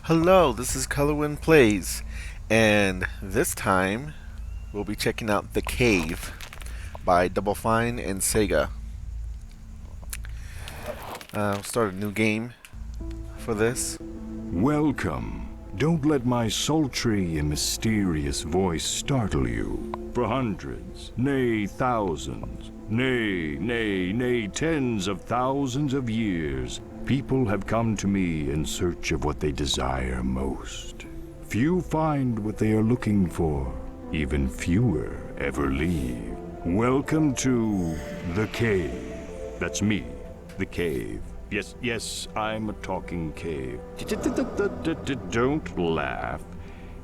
Hello, this is Colorwind Plays, and this time we'll be checking out The Cave by Double Fine and Sega. Start a new game for this. Welcome. Don't let my sultry and mysterious voice startle you. For hundreds, nay thousands, nay tens of thousands of years, people have come to me in search of what they desire most. Few find what they are looking for. Even fewer ever leave. Welcome to The Cave. That's me, The Cave. Yes, I'm a talking cave. Don't laugh.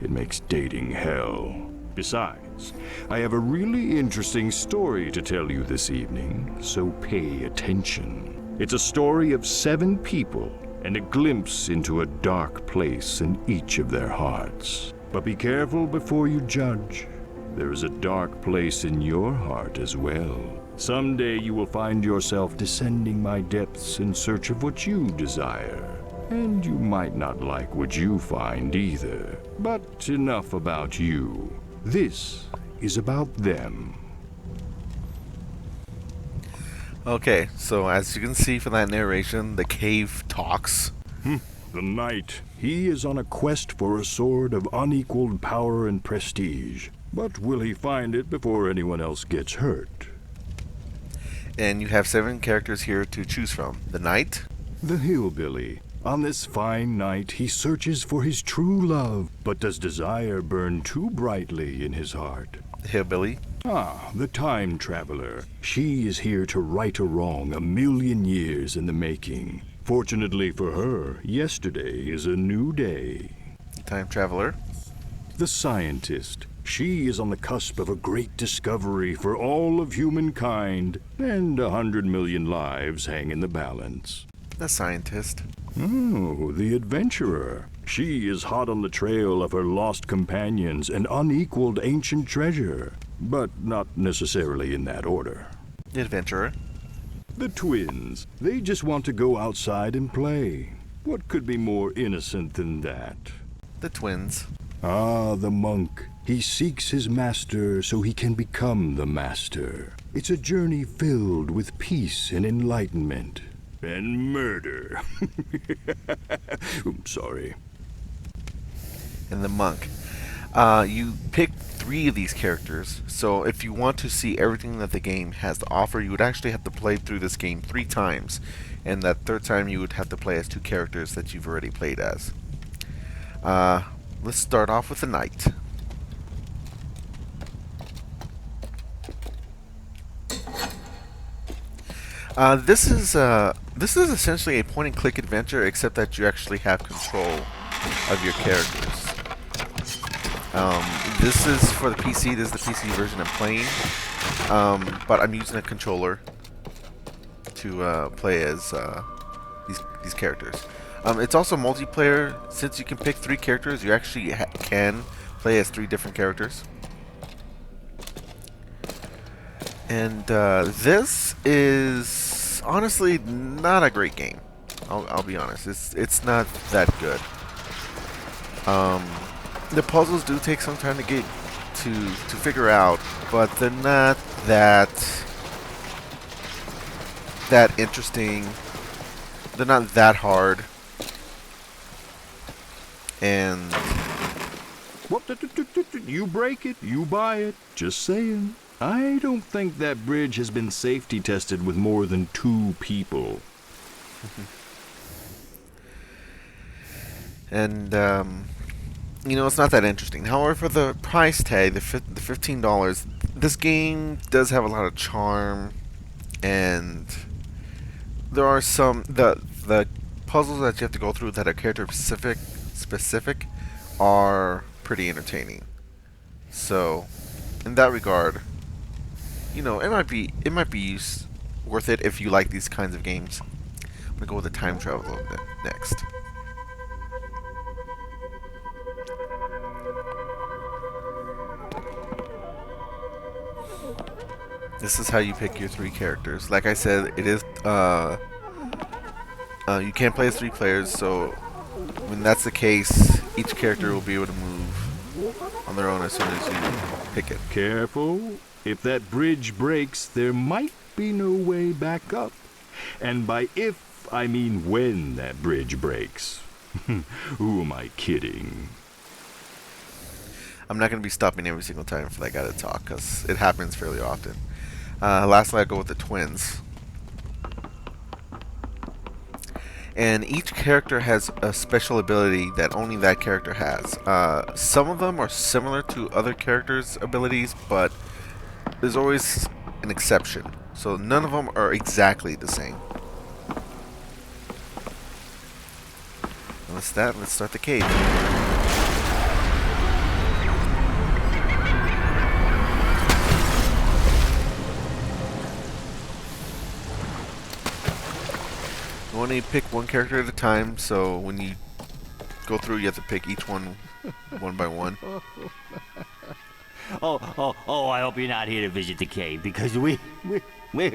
It makes dating hell. Besides, I have a really interesting story to tell you this evening, so pay attention. It's a story of 7 people and a glimpse into a dark place in each of their hearts. But be careful before you judge. There is a dark place in your heart as well. Someday you will find yourself descending my depths in search of what you desire. And you might not like what you find either. But enough about you. This is about them. Okay, so as you can see from that narration, the cave talks. The knight. He is on a quest for a sword of unequaled power and prestige. But will he find it before anyone else gets hurt? And you have 7 characters here to choose from. The knight, The hillbilly. On this fine night, he searches for his true love, but does desire burn too brightly in his heart? the hillbilly, The time traveler. She is here to right a wrong 1,000,000 years in the making. Fortunately for her, yesterday is a new day. the time traveler, The scientist. She is on the cusp of a great discovery for all of humankind, and 100,000,000 lives hang in the balance. the scientist, Oh, the adventurer. She is hot on the trail of her lost companions and unequaled ancient treasure, but not necessarily in that order. the adventurer, The twins. They just want to go outside and play. What could be more innocent than that? the twins, The monk. He seeks his master so he can become the master. It's a journey filled with peace and enlightenment. And murder. Sorry. and the monk. You pick 3 of these characters, so if you want to see everything that the game has to offer, you would actually have to play through this game 3 times, and that 3rd time you would have to play as 2 characters that you've already played as. Let's start off with the knight. This is essentially a point-and-click adventure, except that you actually have control of your characters. This is for the PC. This is the PC version I'm playing, but I'm using a controller to play as these characters. It's also multiplayer. Since you can pick 3 characters, you actually can play as 3 different characters. And this is honestly not a great game. I'll be honest. It's not that good. The puzzles do take some time to get to figure out, but they're not that interesting. They're not that hard. And Whoop, you break it, you buy it. Just saying. I don't think that bridge has been safety tested with more than 2 people. and it's not that interesting. However, for the price tag, the $15, this game does have a lot of charm, and there are some the puzzles that you have to go through that are character specific are pretty entertaining. So, in that regard, it might be worth it if you like these kinds of games. I'm gonna go with the time travel next. This is how you pick your 3 characters. Like I said, it is you can't play as 3 players, so When that's the case, each character will be able to move on their own as soon as you pick it. Careful. If that bridge breaks, there might be no way back up. And by if, I mean when that bridge breaks. Who am I kidding? I'm not going to be stopping every single time for that guy to talk, because it happens fairly often. Lastly, I go with the twins. And each character has a special ability that only that character has. Some of them are similar to other characters' abilities, but there's always an exception. So none of them are exactly the same. And with that, let's start the cave. You want to pick one character at a time, so when you go through, you have to pick each one by one. Oh, I hope you're not here to visit the cave, because we're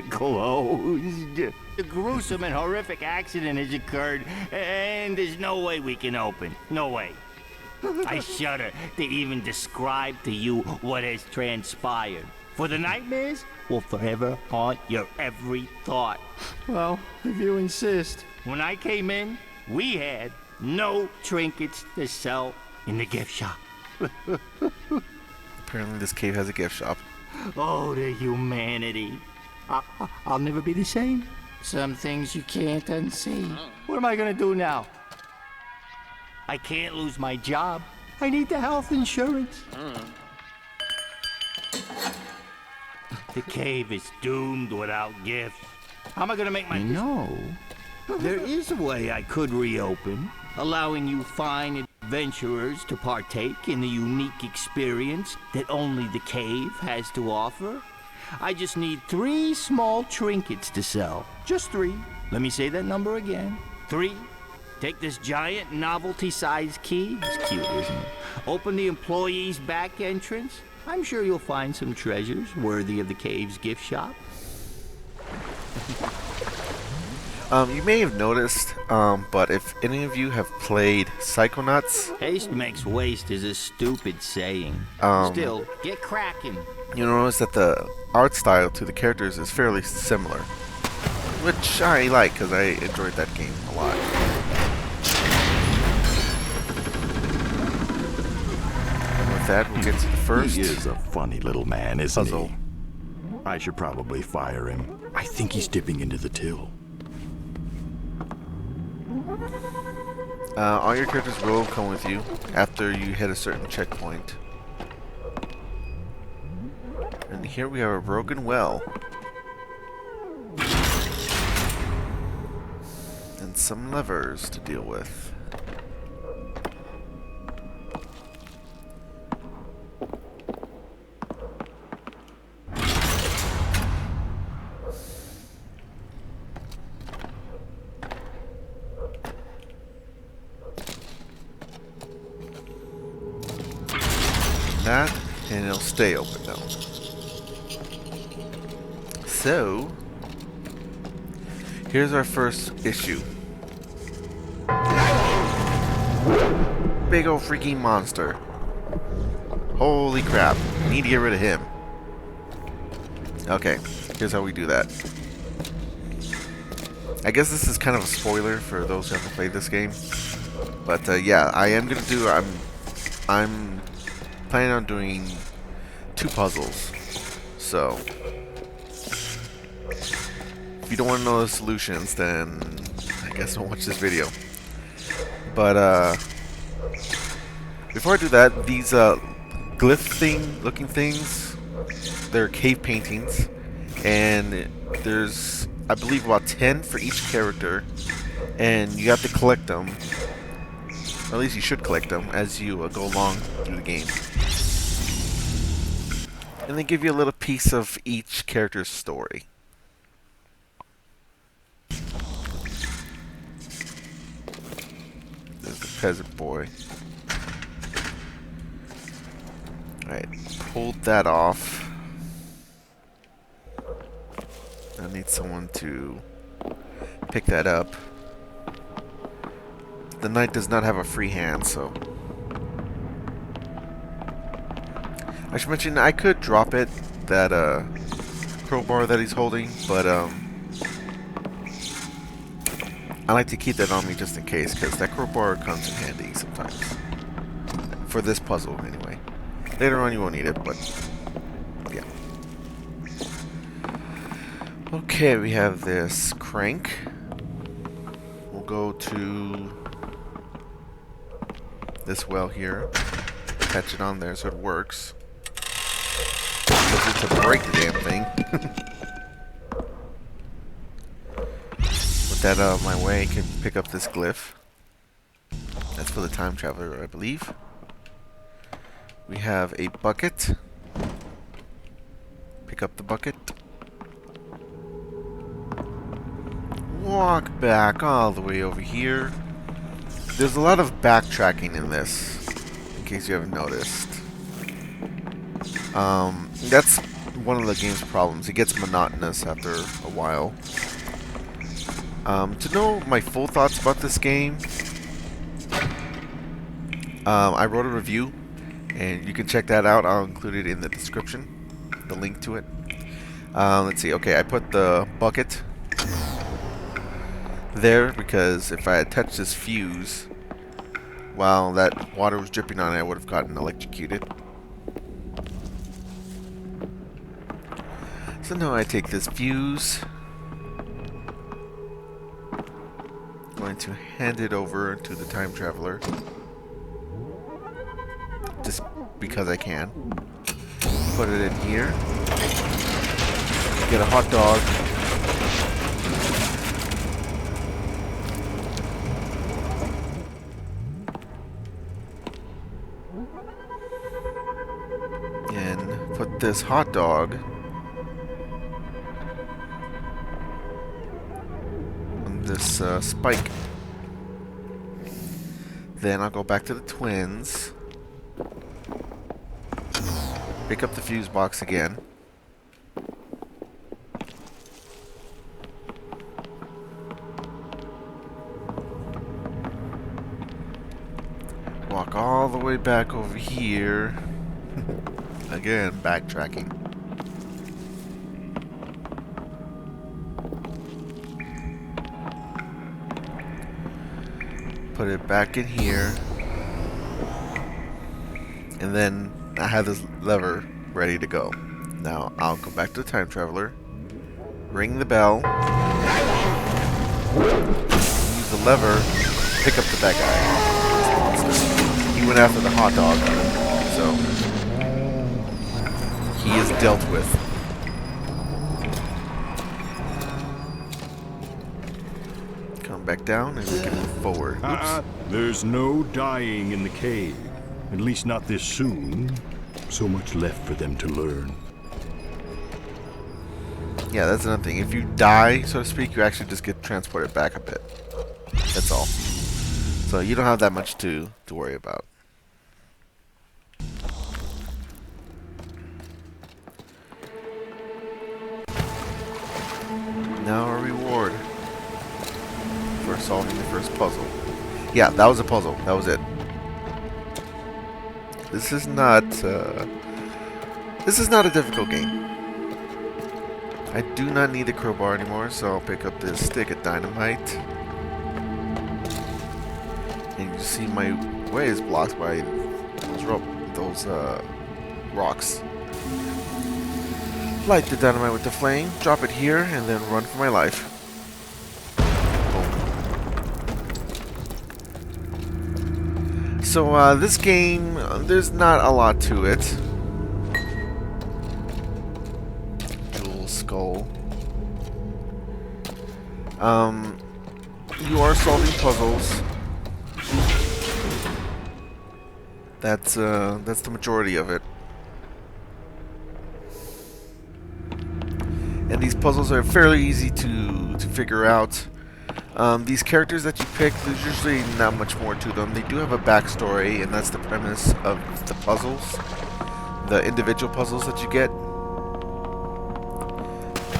closed. A gruesome and horrific accident has occurred, and there's no way we can open. No way. I shudder to even describe to you what has transpired. For the nightmares will forever haunt your every thought. Well, if you insist. When I came in, we had no trinkets to sell in the gift shop. Apparently this cave has a gift shop. Oh, the humanity. I'll never be the same. Some things you can't unsee. What am I gonna do now? I can't lose my job. I need the health insurance. The cave is doomed without gifts. How am I gonna make my... No. There is a way I could reopen, allowing you fine adventurers to partake in the unique experience that only the cave has to offer. I just need 3 small trinkets to sell. Just 3. Let me say that number again. 3. Take this giant novelty-sized key. It's cute, isn't it? Open the employee's back entrance. I'm sure you'll find some treasures worthy of the cave's gift shop. You may have noticed, but if any of you have played Psychonauts, Haste makes waste is a stupid saying. Still, get cracking. you'll notice that the art style to the characters is fairly similar. Which I like, because I enjoyed that game a lot. And with that, we'll get to the first He is a funny little man, isn't puzzle. he? I should probably fire him. I think he's dipping into the till. All your characters will come with you after you hit a certain checkpoint. And here we have a broken well. And some levers to deal with. That, and it'll stay open now. So, here's our first issue. Big ol' freaking monster. Holy crap. Need to get rid of him. Okay, here's how we do that. I guess this is kind of a spoiler for those who haven't played this game. But yeah, I am gonna do, I'm planning on doing 2 puzzles. So, if you don't want to know the solutions, then I guess don't watch this video. But before I do that, these glyph looking things, they're cave paintings, and there's, I believe, about 10 for each character, and you have to collect them. Or at least you should collect them as you go along through the game. And they give you a little piece of each character's story. There's the peasant boy. Alright, pulled that off. I need someone to pick that up. the knight does not have a free hand, so I should mention I could drop it, that crowbar that he's holding, but I like to keep that on me just in case, because that crowbar comes in handy sometimes. For this puzzle, anyway. Later on you won't need it, but yeah. Okay, we have this crank. We'll go to this well here. Attach it on there so it works. Use it to break the damn thing. With that out of my way, I can pick up this glyph. That's for the time traveler, I believe. We have a bucket. Pick up the bucket. Walk back all the way over here. There's a lot of backtracking in this, in case you haven't noticed. That's one of the game's problems. It gets monotonous after a while. To know my full thoughts about this game, I wrote a review, and you can check that out. I'll include it in the description, the link to it. Let's see. Okay, I put the bucket there because if I had touched this fuse while that water was dripping on it, I would have gotten electrocuted. So now I take this fuse, going to hand it over to the time traveler, just because I can. Put it in here. Get a hot dog. And put this hot dog on this spike. Then I'll go back to the twins. Pick up the fuse box again. Walk all the way back over here. Again, backtracking. Put it back in here. And then I have this lever ready to go. Now I'll go back to the time traveler. Ring the bell. Use the lever. Pick up the bad guy. He went after the hot dog. So he is dealt with. Come back down and we can move forward. Oops. There's no dying in the cave. At least not this soon. So much left for them to learn. Yeah, that's another thing. If you die, so to speak, you actually just get transported back a bit. That's all. So you don't have that much to worry about. Now a reward for solving the first puzzle. Yeah, that was a puzzle. That was it. This is not a difficult game. I do not need the crowbar anymore, so I'll pick up this stick of dynamite. And you see my way is blocked by those rocks. Light the dynamite with the flame, drop it here, and then run for my life. So this game, there's not a lot to it. Jewel skull. You are solving puzzles. That's the majority of it. And these puzzles are fairly easy to figure out. These characters that you pick, there's usually not much more to them. They do have a backstory, and that's the premise of the puzzles, the individual puzzles that you get.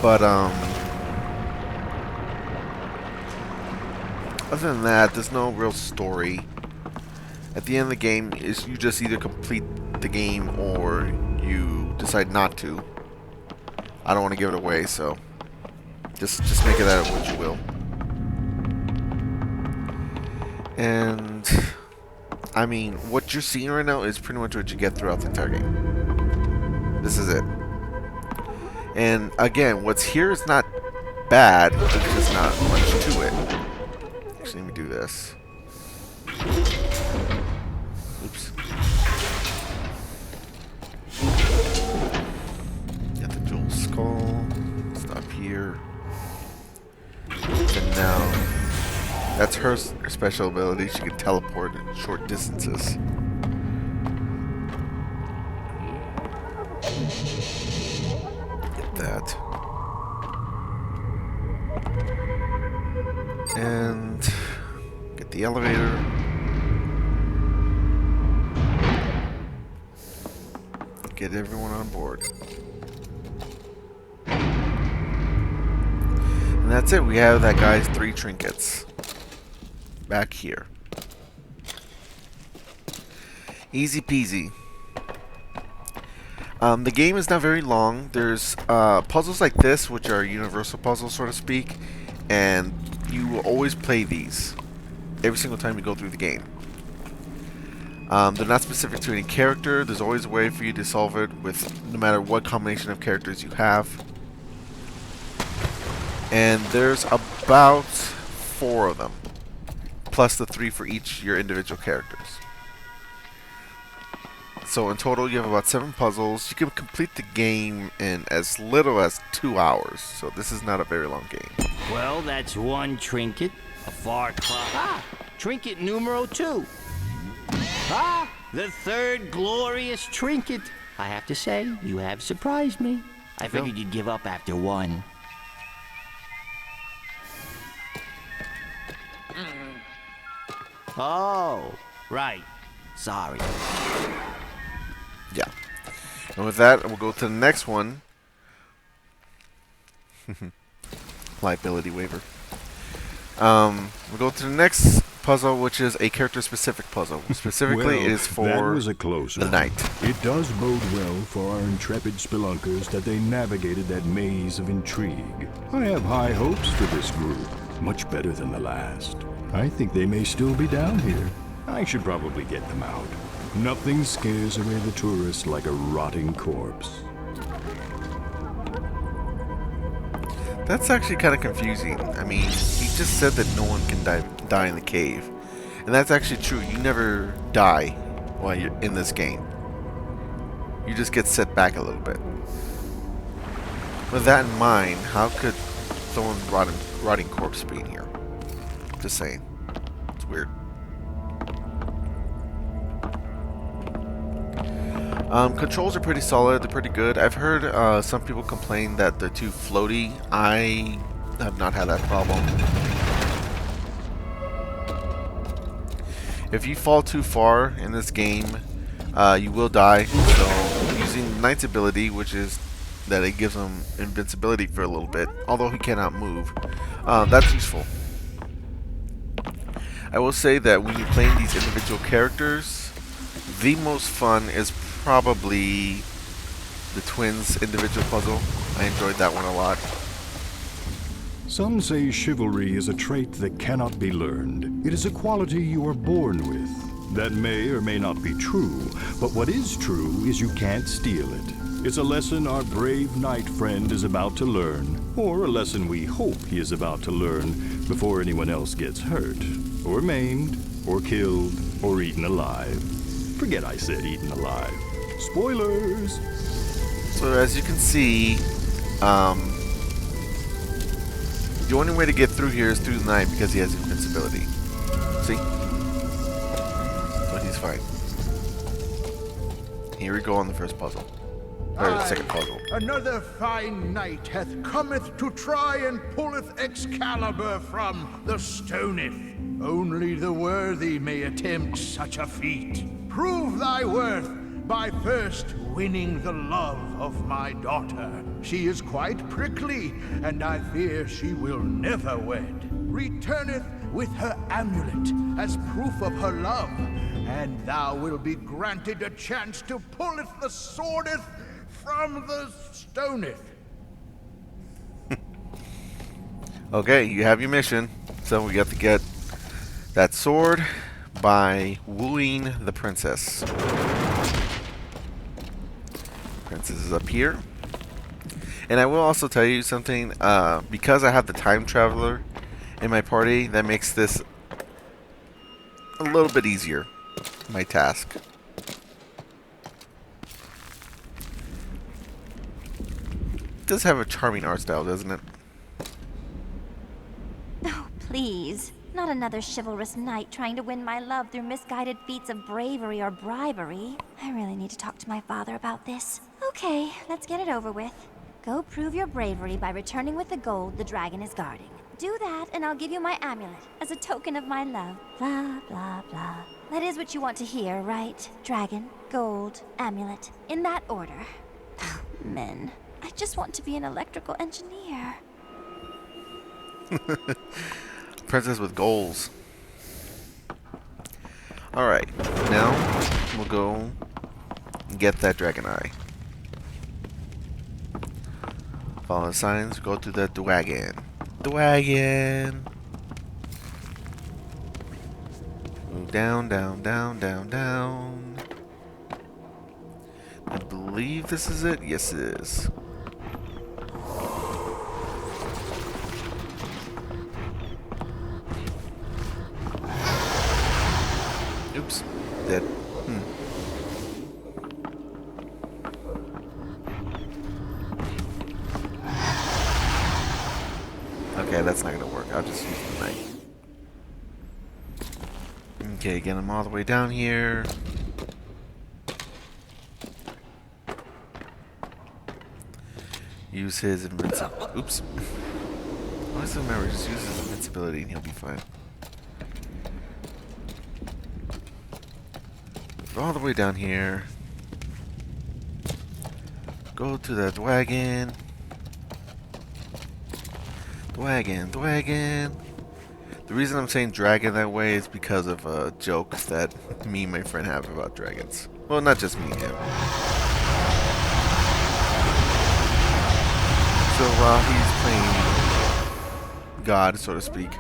But Other than that, there's no real story. At the end of the game, is you just either complete the game or you decide not to. I don't want to give it away, so just make it out what you will. And I mean, what you're seeing right now is pretty much what you get throughout the entire game. This is it. And again, what's here is not bad, there's just not much to it. Actually, let me do this. Oops. Get the jewel skull. Stop here. And now, that's her special ability. She can teleport in short distances. Get that. And get the elevator. Get everyone on board. And that's it. We have that guy's 3 trinkets. Back here. Easy peasy. The game is not very long. There's puzzles like this, which are universal puzzles, so to speak, and you will always play these every single time you go through the game. They're not specific to any character. There's always a way for you to solve it with no matter what combination of characters you have. And there's about 4 of them, plus the 3 for each your individual characters. So in total, you have about 7 puzzles. You can complete the game in as little as 2 hours. So this is not a very long game. Well, that's 1 trinket, a far cry. Ah, trinket numero 2. Ah, the 3rd glorious trinket. I have to say, you have surprised me. I figured you'd give up after 1. Oh, right. Sorry. Yeah. And with that, we'll go to the next one. Liability waiver. We'll go to the next puzzle, which is a character-specific puzzle. Specifically, Well, it is for that was a close the one. knight. It does bode well for our intrepid spelunkers that they navigated that maze of intrigue. I have high hopes for this group, much better than the last. I think they may still be down here. I should probably get them out. Nothing scares away the tourists like a rotting corpse. That's actually kind of confusing. I mean, he just said that no one can die in the cave. And that's actually true. You never die while you're in this game. You just get set back a little bit. With that in mind, how could someone's rotting corpse be in here? Just saying. It's weird. Controls are pretty solid. They're pretty good. I've heard some people complain that they're too floaty. I have not had that problem. If you fall too far in this game, you will die. So using Knight's ability, which is that it gives him invincibility for a little bit, although he cannot move, that's useful. I will say that when you're playing these individual characters, the most fun is probably the twins individual puzzle. I enjoyed that one a lot. Some say chivalry is a trait that cannot be learned. It is a quality you are born with. That may or may not be true, but what is true is you can't steal it. It's a lesson our brave knight friend is about to learn, or a lesson we hope he is about to learn before anyone else gets hurt, or maimed, or killed, or eaten alive. Forget I said eaten alive. Spoilers! So as you can see, the only way to get through here is through the knight because he has invincibility. See? So he's fine. Here we go on the first puzzle. Or the second puzzle. Another fine knight hath cometh to try and pulleth Excalibur from the stoneth. Only the worthy may attempt such a feat. Prove thy worth by first winning the love of my daughter. She is quite prickly, and I fear she will never wed. Returneth with her amulet as proof of her love, and thou wilt be granted a chance to pulleth the swordeth from the stoneth. Okay, you have your mission. So we got to get that sword by wooing the princess. Princess is up here. And I will also tell you something. Because I have the time traveler in my party, that makes this a little bit easier. My task. It does have a charming art style, doesn't it? Oh, please. Not another chivalrous knight trying to win my love through misguided feats of bravery or bribery. I really need to talk to my father about this. Okay, let's get it over with. Go prove your bravery by returning with the gold the dragon is guarding. Do that, and I'll give you my amulet as a token of my love. Blah, blah, blah. That is what you want to hear, right? Dragon, gold, amulet. In that order. Men. I just want to be an electrical engineer. Princess with goals. Alright, now we'll go get that dragon eye. Follow the signs, go to the wagon. The wagon! Move down, down, down, down, down. I believe this is it. Yes, it is. Oops. Dead. Okay, that's not gonna work. I'll just use the knife. Okay, get him all the way down here. Use his invincibility. Oops. Always remember, just use his invincibility and he'll be fine. All the way down here. Go to that wagon. The wagon, the wagon. The reason I'm saying dragon that way is because of a joke that me and my friend have about dragons. Well, not just me, him. So he's playing God, so to speak.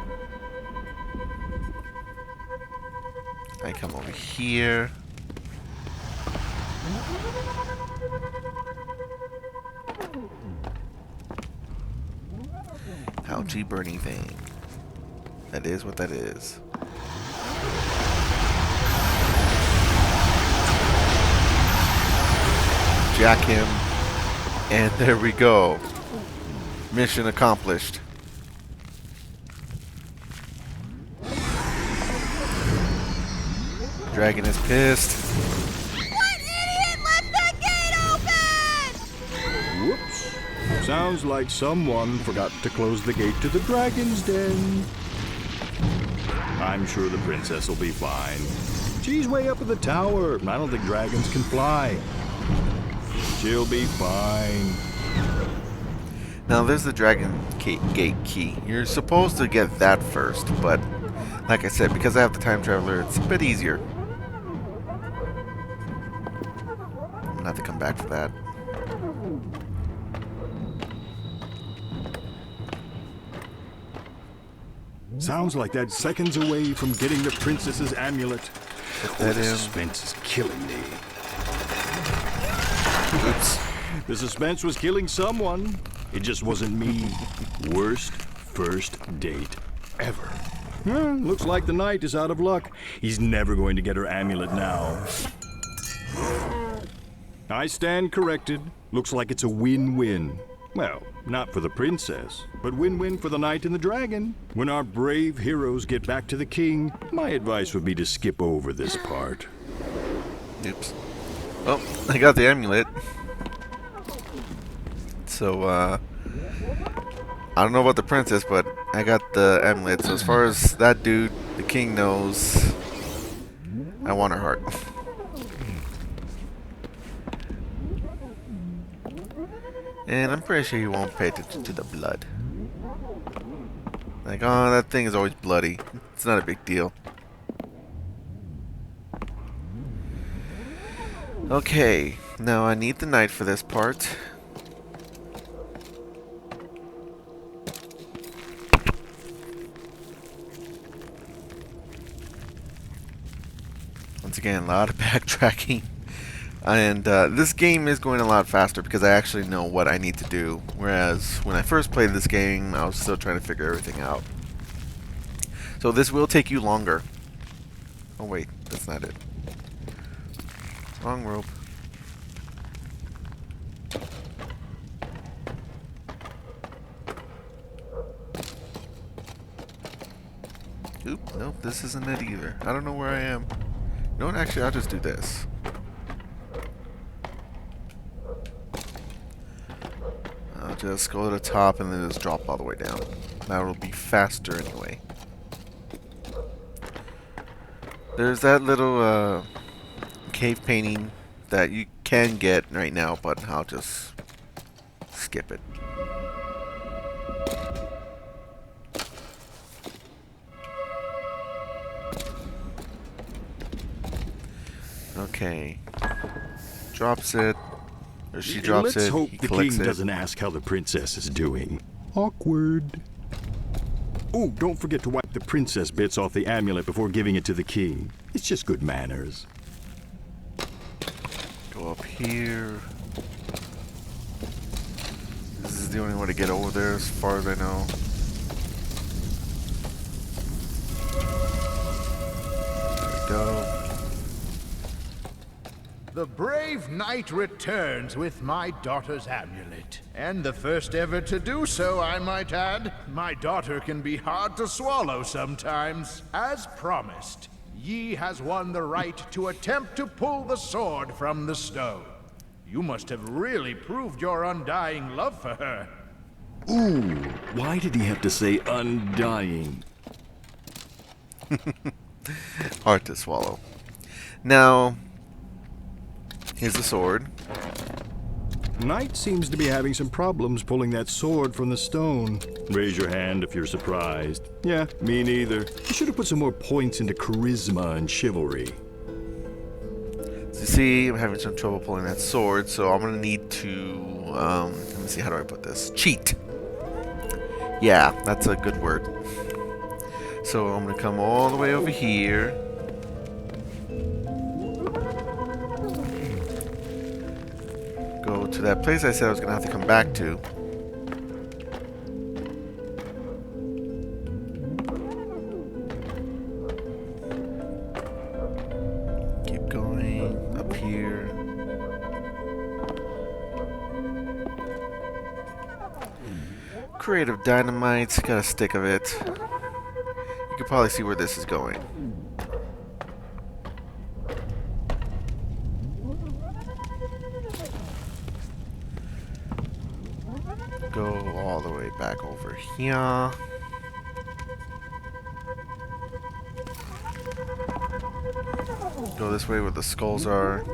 I come over here. Algae burning thing. That is what that is. Jack him. And there we go. Mission accomplished. Dragon is pissed. What idiot left the gate open? Whoops. Sounds like someone forgot to close the gate to the dragon's den. I'm sure the princess will be fine. She's way up in the tower. I don't think dragons can fly. She'll be fine. Now there's the dragon gate key. You're supposed to get that first, but like I said, because I have the time traveler, it's a bit easier. I'm gonna have to come back for that. Sounds like that's seconds away from getting the princess's amulet. Put that The in. suspense is killing me. Oops. The suspense was killing someone. It just wasn't me. Worst first date ever. Looks like the knight is out of luck. He's never going to get her amulet now. I stand corrected. Looks like it's a win-win. Well, not for the princess, but win-win for the knight and the dragon. When our brave heroes get back to the king, my advice would be to skip over this part. Oops. Well, I got the amulet. So, I don't know about the princess, but I got the amulet. So as far as that dude, the king knows, I want her heart. And I'm pretty sure he won't pay attention to the blood. Like, oh, that thing is always bloody. It's not a big deal. Okay, now I need the knight for this part. Once again, a lot of backtracking. And this game is going a lot faster because I actually know what I need to do. Whereas when I first played this game, I was still trying to figure everything out. So this will take you longer. Oh wait, that's not it. Wrong rope. Oop, nope, this isn't it either. I don't know where I am. You know what, actually, I'll just do this. I'll just go to the top and then just drop all the way down. That'll be faster anyway. There's that little cave painting that you can get right now, but I'll just skip it. Okay. Drops it. Or she drops Let's it. hope He the collects king it. doesn't ask how the princess is doing. Awkward. Oh, don't forget to wipe the princess bits off the amulet before giving it to the king. It's just good manners. Go up here. This is the only way to get over there as far as I know. There we go. The brave knight returns with my daughter's amulet. And the first ever to do so, I might add. My daughter can be hard to swallow sometimes. As promised, Yi has won the right to attempt to pull the sword from the stone. You must have really proved your undying love for her. Ooh, why did he have to say undying? Hard to swallow. Now, here's the sword. Knight seems to be having some problems pulling that sword from the stone. Raise your hand if you're surprised. Yeah, me neither. You should have put some more points into charisma and chivalry. So you see, I'm having some trouble pulling that sword, so I'm gonna need to, let me see, how do I put this? Cheat! Yeah, that's a good word. So I'm gonna come all the way over here. Go to that place I said I was gonna have to come back to. Keep going up here. Creative dynamite, got a stick of it. You can probably see where this is going. Go all the way back over here. Go this way where the skulls are.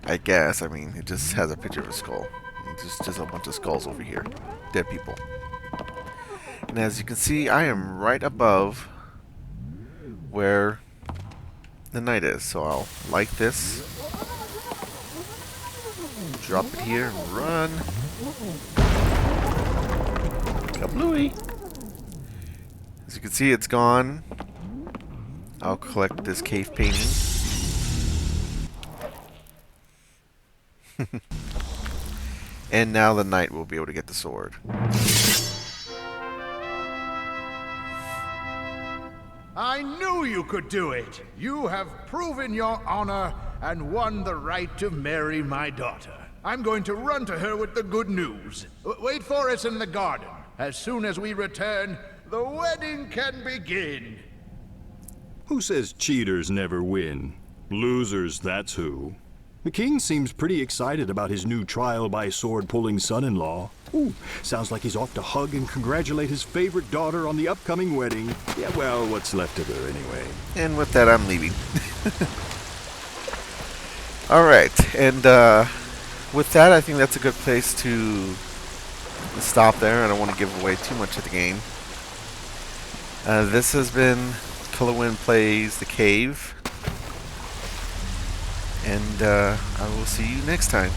I guess, I mean, it just has a picture of a skull. It's just a bunch of skulls over here. Dead people. And as you can see, I am right above where the knight is. So I'll light this. Drop it here and run. Kablooey! As you can see, it's gone. I'll collect this cave painting. And now the knight will be able to get the sword. I knew you could do it. You have proven your honor and won the right to marry my daughter. I'm going to run to her with the good news. Wait for us in the garden. As soon as we return, the wedding can begin. Who says cheaters never win? Losers, that's who. The king seems pretty excited about his new trial-by-sword-pulling son-in-law. Ooh, sounds like he's off to hug and congratulate his favorite daughter on the upcoming wedding. Yeah, well, what's left of her anyway. And with that, I'm leaving. Alright, and with that, I think that's a good place to stop there. I don't want to give away too much of the game. This has been Killerwind Plays The Cave. And I will see you next time.